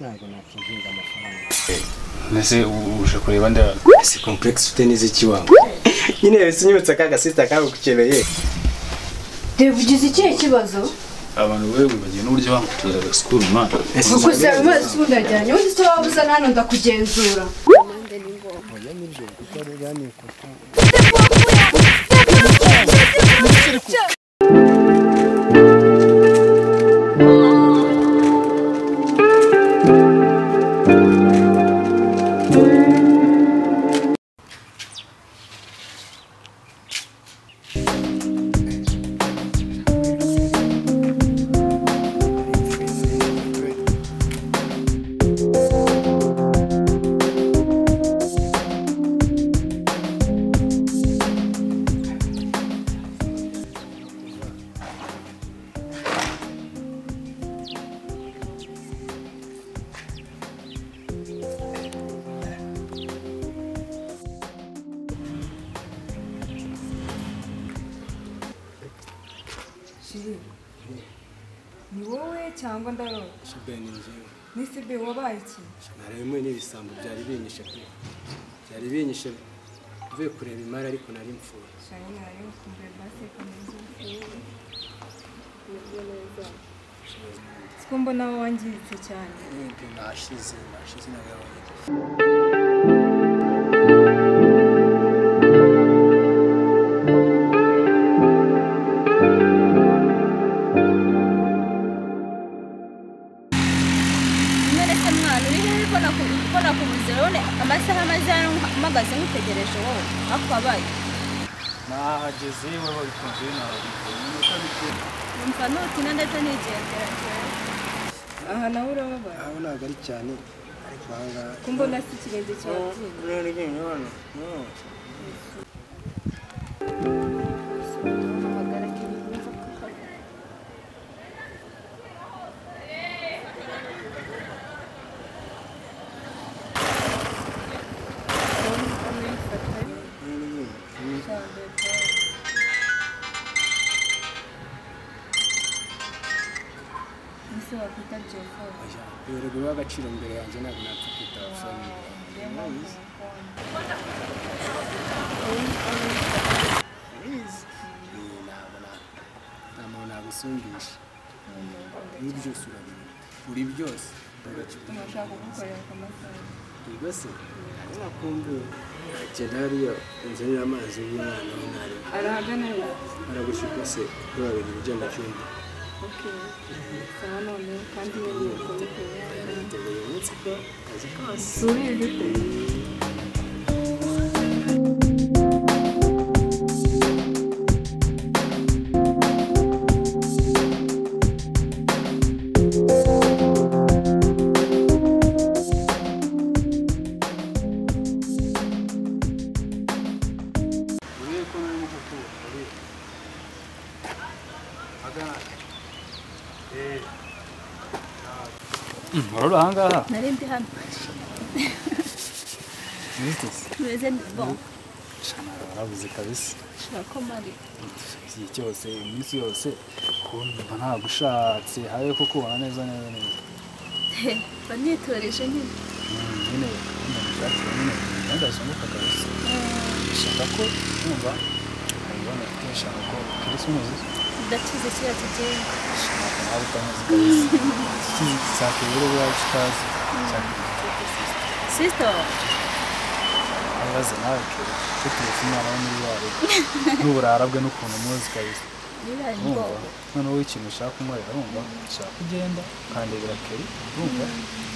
ntabwo nakinginga amafaranga nese uje kureba nda si complex ufite n'iziki wangu nyine yasinyutse akaga sister kawe kukeneye Devugize ikihe kibazo abantu wewe bagiye n'uburyo bamuturaga school man gusa amazi sundajyanye undi se wabuza hano ndakugenzura mande ni ngombwa oya nibyo kuko rero ni kuko ni wowe cyangwa ndarota shibeni njyewe nisibe wabaye iki naremwe n'ibisambo byari binyishe pe byari binyishe mvuye kureba imari ariko nari mfuye cyane nari kumbe base kameze siko mbona wangiritse cyane nashize nagabaye amasaha amaze mpagaze nkutegereje wowe akwabaye nahageze wowe bikunze numva nutina ndetse nigendera aha nawe urababaye aho ntabwo ari cyane ariko ahangaha ko mbona si ikirenge cyawe Yorogo w'agaciro mbere yanjye ntabwo napfa kwitaba phone ntabwo nagusumbisha uri byose uri byose urashaka gukorera ku masaha rwose nakumbuye agenda hariya inzanira amazi y'umwana w'intare arahagana aragushuka se kuri babiri bijya mu cyumba sawa none kandi yari kubikorera yiteguye umunsi ko kazi kose subize Marora hangaha nari ndi hano meze bon barabuze kabisa shaka mari iki cyose iminsi yose kumva ntagushatse habe kuko ubona neza banitoreje nyine nyine ndashaka nyine ndazunguka kabisa shaka ko numva ayibona twishaka ko Christmas ndakize cya tugenga nawe utamuzi kabisa cyakubura wacu kazi sister abaze nawe kuri umwana wo muri wari n'uburara bwe n'ukuntu muzi kabisa noneho ikintu ushaka kumurera urumva ushaka kugenda ukandebera keri urumva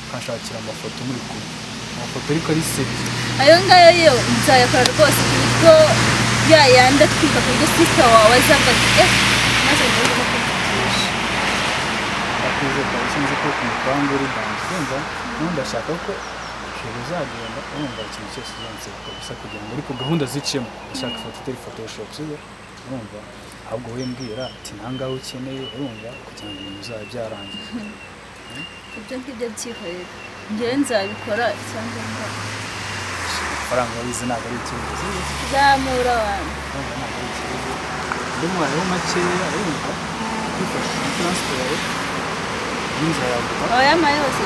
ukashakira amafoto muri kumwe amafoto ariko ari seriye ayo ngayo yo nzayakora rwose ku buryo yayandi atwika ku buryo sister wawe azaga maze ngo kukugisha ndakuze kabisa nzi ko ku mupangu uri dance urumva n'undi ashaka ko uzagenda urumva ikintu cyose uzanse kabisa kugira ngo ariko gahunda zicemo ushaka ifoto itari photoshop siyo urumva ahubwo we mbwira ati nangaho ukeneye urumva kugira ngo ibintu bizaba byarangiye ibyo ngibyo byikorera njyewe nzabikora cyangwa ngo amafaranga wize ntabwo ari ikibazo zamura abantu ntabwo ari ikibazo ndumwayeho makeya urumva kwifashisha transport n'inzira yaguha oya ma yose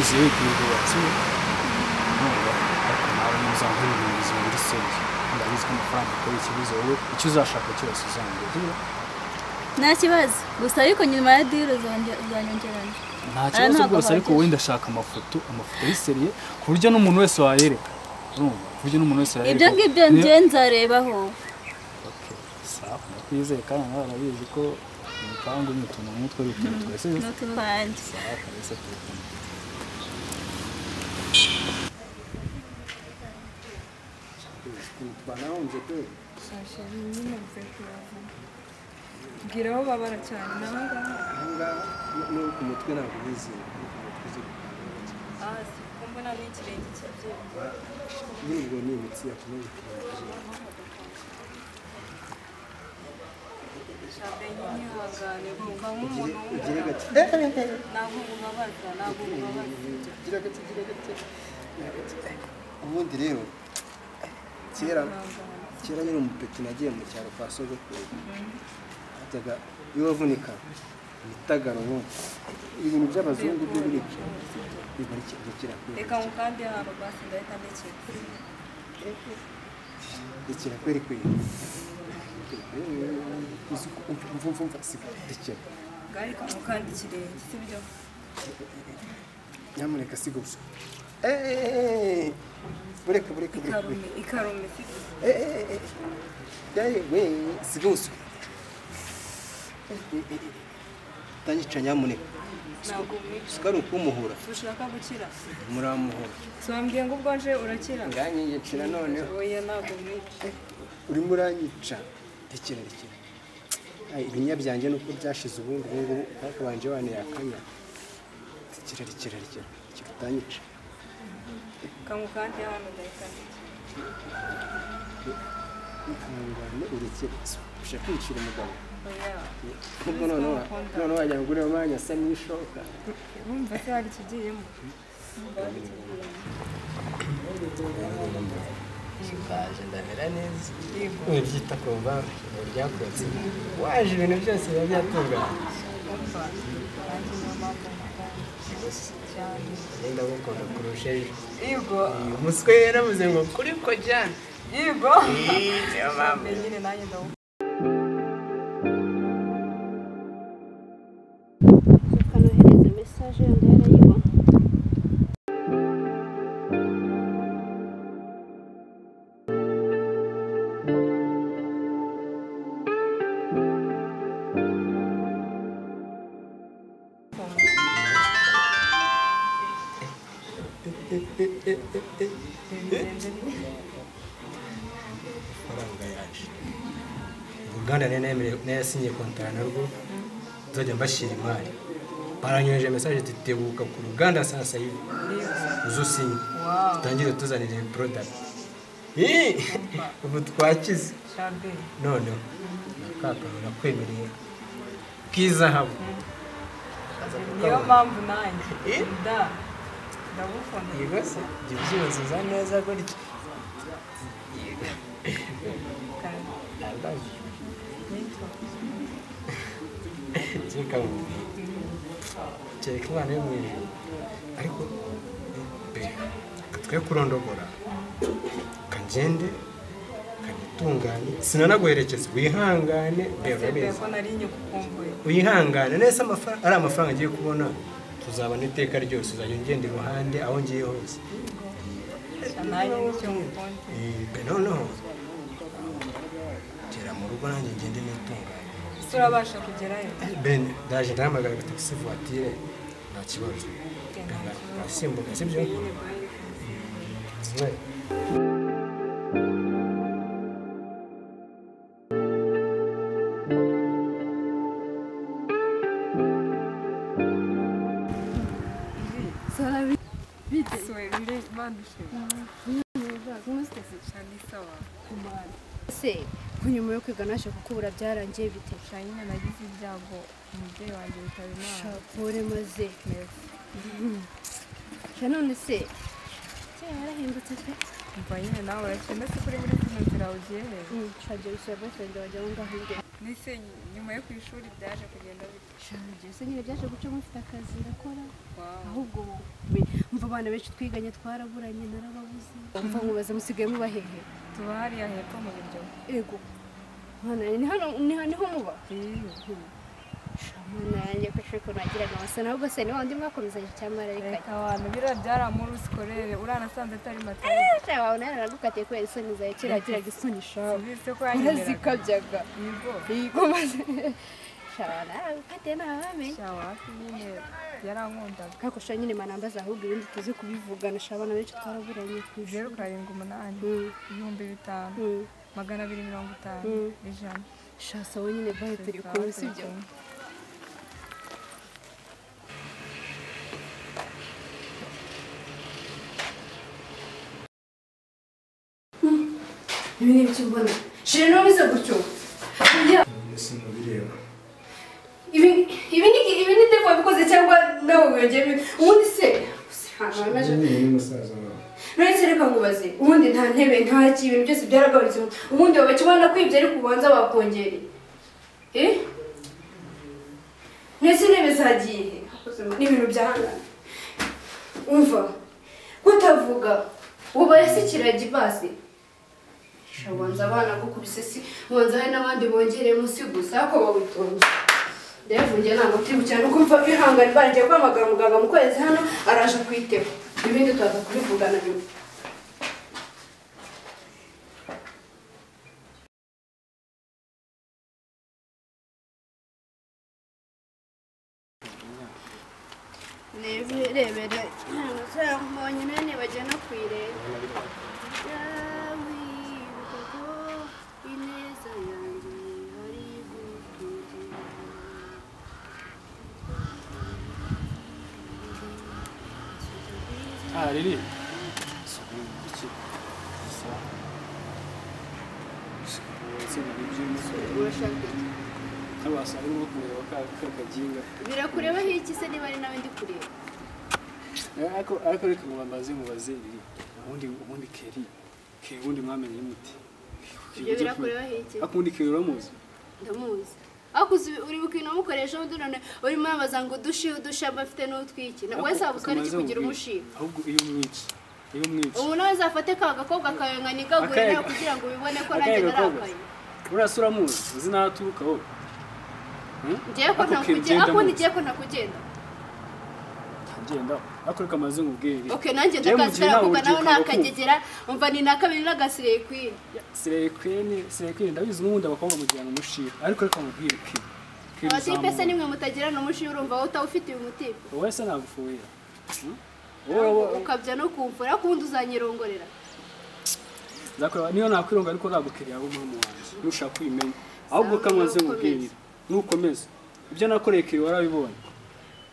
wize wikwirwa watsiwe nubwo ariko nawe ntuzangure ibintu bizima biri seriye ndabizi ko amafaranga atari ikibazo wowe icyo uzashaka cyose uzambwira nta kibazo gusa ariko nyuma ya deal uzanyongerana nta kibazo rwose ariko wowe ndashaka amafoto y'iseriye ku buryo n'umuntu wese wayereka urumva ku buryo n'umuntu wese yayereka ibyo ngibyo njye nzarebaho sawa ndakwizeye kandi nawe arabizi ko imipangu n'utuntu nk'utwo ari utuntu twese n'utuvange sawa kabisa tubikunda banahunze pe Sasha nyine mvuye kubaza mbwira aho babara cyane ahangaha no ku mutwe ntabwo bizi si ko mbona n'ikirenge cyabyibushye nyine ubwo ni imitsi yakomeje shabe nyine ihangane kumva nk'umuntu ugire gake ntabwo ubabaza gira gake ubundi rero kera nyine umupeti nagiye mu cyaro kwa sogokuru hajyaga iyo wavunika ibitagaro ibintu by'abazungu byo birica bikira reka mukandi hano basi ndahita ndekera kweri mvumva siga ndekera gari kamukandi ikirenge sibyo nyamuneka siga gusa bureka ikarume sibyo we siga gusa tanyica nyamuneka ntabwo mwica sikari ukumuhura ushaka gukira muramuhura wambwiye ngo ubwo nje urakira nganyiyicira noneho oya ntabwo mwica urimo uranyica rekera ibinya byanjye nuko byashize ubundi ngubu bakabanje waneye akanya rekera utanyica kamukandi hano ndahita ihangane urekere ushaka kwicira umugabo oya nubwo noneho wajya kugura umwanya asa n'ishoka urumva se hari ikigiyemo baje ndamera neza ubyita kumva ryakoze waje ibintu byose biba byatunganye ngenda gukunda kurusha ejo yego umuswe yaravuze ngo kuri ko jyana yego niyo mpamvu nyine nanjye ndabona ukanohereza message yandi yarayibona faranga yaje uruganda nayasinye kontara narwo nzajya mbashyira imari baranyoheje message titebuka ku ruganda sasa hivi uzusinye tutangire tuzanire product ubu twakize shabe noneho nakakaro nakwemereye k'izahabu niyo mpamvu nanjye ndagukunda yego se jya ubyibaza neza gutya kereka umwana yo mu ijuru ariko twe kurondogora kagende kanitunganye sinanaguherekeza wihangane ko nari nyukumbuye wihangane nese ari amafaranga agiye kubona tuzabona iteka ryose uzajya ungenda iruhande aho ngiye hose nanjye nicyo mukunda noneho gera mu rugo nanjye ngende nitunganye turabasha kugerayo ben ndaje ndahamagara taxi voiture nta kibazo asimbuka sibyo se ko nyuma yo kwiga naje kukubura byarangiye bite nyine nagize ibyago umubyeyi wanjye bitaba imana shapure maze none se yarahindutse pe umva nyine nawe urakina se kuri muri zino nzira ugiye he shaje bisaba boyfriend wajya aho ngaho imbere nise nyuma yo ku ishuri byaje kugenda bite shaje se nyine byaje guca mufite akazi ndakora Wow. ahubwo mva abana benshi twiganye twaraburanye narababuze mva nkubaza musigaye muba hehe tuba hariya hepfo mu biryo ego niho muba shamana yanjye ko sheko nagiraga wasa nabwo se niho ndi mwakomezanye cyangwa marayika reka abantu biriya byaramuru sikorere uranasanze atari matari shawa naragukatiye kubera isoni zawe kiragiraga isoni shawa bise ko yanyemeraga urazikabyaga yego maze shawa naragukatiye ntabamenye shawa hafi nyine yarankundaga kako sha nyine manambaza ahubwo ibindi tuzi kubivugana shabana benshi twaraburanye ku 078 ibihumbi 5 250 ijana shasa wowe nyine bahe turi kumwe sibyo ibi ni ibyo mbona shire n'ubize gutyo sinubireba ibi ni devo wabikoze cyangwa nawe wiyongeye ubundi se n'umusaza wawe none reka ngubaze ubundi nta ntebe nta ibintu byose byaragabanutse ubundi wowe kibona kwibye ariko ubanza bakongereye mwese intebe zagiye n'ibintu byahangana umva kutavuga ubaye se kiragi basi shabanza abana gukubise si ubanza hari n'abandi bongereye munsi gusa ako bawitonze rero njye nta mutima cyane uko mva bihangana bagiye kwamagana muganga mu kwezi hano araje kwiteba ibindi tuza kubivugana nyuma rebere mbonye nane bajya no kwireba wibuka ko ineza yanjye hari gutugira riri urashaka abasa arimo kureba kakaginga birakurebaho iki se niba ari nawe ndi kureba ariko reka mubaze riri ubundi keri ubundi mwamenye muti ibyo birakurebaho iki akundi keri uramuzi ndamuzi akuzi uri bukino mukoresha undi none urimo yabaza ngo udusha bafite n'utwiki wese abuzwa n'iki kugira umushiba ahubwo iyo mwici ubu nawe zafate ka gakobwa kawe nka nigagurira kugira ngo ubibone ko nanjye narakaye urasura muzi uzi naturuka wowe ngiye ko ntakugenda akundi ngiye ko ntakugenda ngenda akurika amaze ngubwire okay nanjye ndakazira kuko nawe nakagegera umva ni nakabiri n'agasireye kwini sireye kwini ndabizi n'ubundi abakobwa mugirana umushira ariko reka mubwire abatipe se nimwe mutagirana umushira urumva wowe utawufitiye umutipe wowe se nagufuhira ukabya no kumvura kundi uzanyirongorera zakora niyo nakwironga ariko nagukiriye abo mu wanjye nushaka kwimenya ahubwo kamaze ngubwire nukomeza ibyo nakoreye kiri warabibonye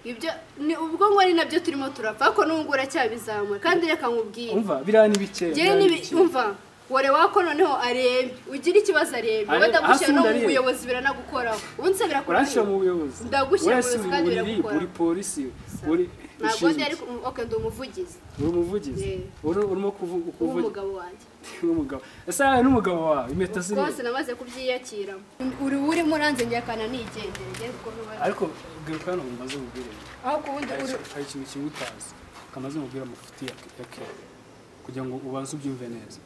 ibyo ni ubwo ngo ari nabyo turimo turapfa ariko n'ungura cyabizamwe kandi reka nkubwire umva birani bike umva wore wako noneho arebe ugira ikibazo arebe wenda gushyira no mu buyobozi biranagukoraho unse birakora urashya mu buyobozi ndagushyira mu buyobozi kandi birakora uri polisi uri ntabwo ndi ariko okay ndi umuvugizi urimo kuvuga umugabo wanjye umugabo ese n'umugabo wawe impeta ziri rwose namaze kubyiyakira uri muranze njyakana nigendere ngiye kuko ariko bwiruka no mumaze kubwira aho kubundi hari ikintu kimwe utazi kamaze mubwira amafuti ya kera kugira ngo ubanze ubyumve neza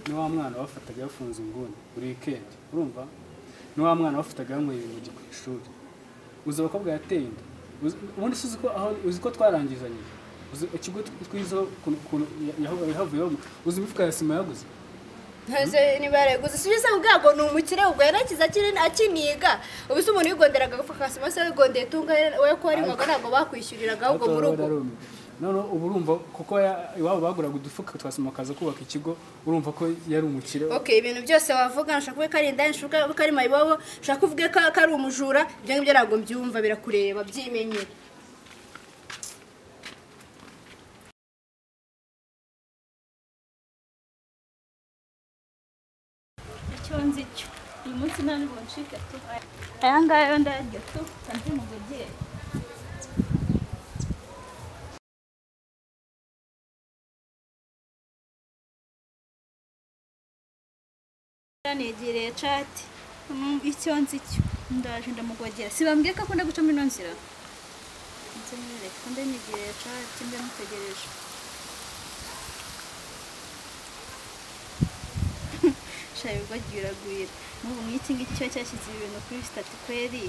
ni wa mwana wafataga yafunze inguni buri weekend urumva ni wa mwana wafataga yanyweye ibintu ku ishuri uzi abakobwa yateye inda ubundi uzi ko twarangizanye ikigo twizo yahavuyeho uzi imifuka ya sima yaguze ntaze nibareguze sibise ubwago ni umukire ubwo yarakiza akiniga ubise umuntu yigonderaga agafuka ka sima se wigondeye tunga we ko ari mwaga ntabwo bakwishyuriraga ahubwo mu rugo none ubu urumva kuko iwabo baguraga udufuka twasima kaza kubaka ikigo urumva ko yari umukire okay ibintu byose wavuga nshaka kuvuga ari indani nshaka kuvuga ari mayibobo nshaka kuvuga ko ari umujura ibyo ngibyo ntabwo mbyumva birakureba byimenyere nzi cyo uyu munsi nta n'ubwo ncika tu aya ngaya ndarya tu kandi mugogere Negereye chat icyo nzi cyo ndaje ndamugogera sibambwiye ko akunda guca muri nonzira nze nyereka ko negereye chat mbe mutegereje shaye bagiragwira n'ubu meeting icyo cyashyize ibintu kuri stati kweri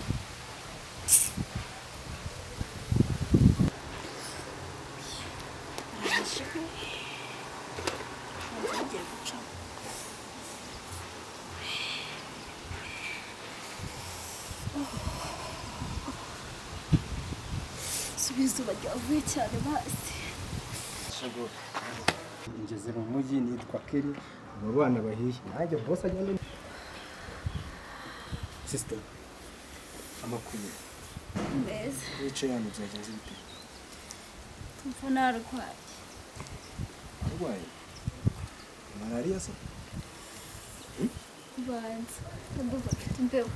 izuba ryavuye cyane basi ngeze mu mujyi nitwa Kelly abo bana bahiye nanjye boss agenda sister amakuru neza wicaye hano byagenze bite tumva narwaye arwaye malaria se banza ndumva mfite imbeho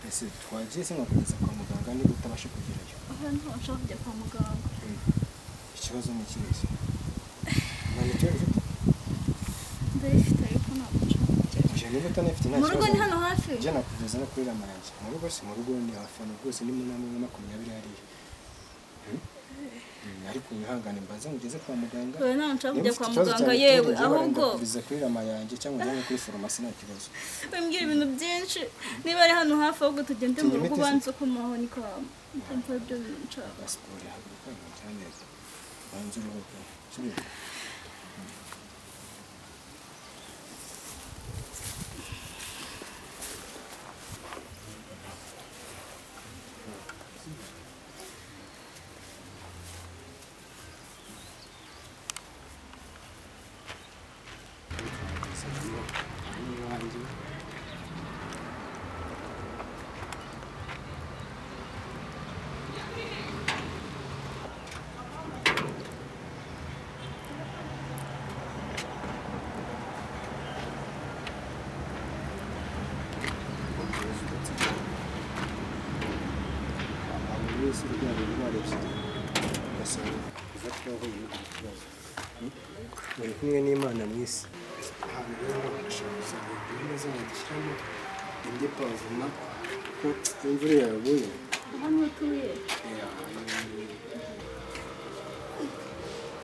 ese twagiye se nkakugeza kwa muganga niba utabasha kugerayo ahantu nshaka kujya kwa muganga ikibazo ni ikibazo nani cyo ndayifite ariko ntabwo nshaka kujya je niba utanafite nta mu kibazo rugo ni hano hafi je nakugeza no kuri Ramayange mu rugo si mu rugo ni hafi hano rwose ni munani na 20 hariya ariko wihangane mbaze ngeze kwa muganga we nta nshaka kujya kwa muganga yewe ahubwo biza kuri Ramayange cyangwa njye kuri farumasi nta kibazo wembwira ibintu byinshi niba ari hano hafi ahubwo tugende mu rugo banze ko maho ni kwa mpa ibyo bintu nshaka pasiporo haguruka cyane banze uruhuko suri wese urwara indwara ebyiri ugasanga kuva twahuye n'iki kibazo muri kumwe n'Imana mu isi ahantu rero urashobora kuzahindura neza nkagishyiramo indi pavuma kuko imvura yaguye hano utuye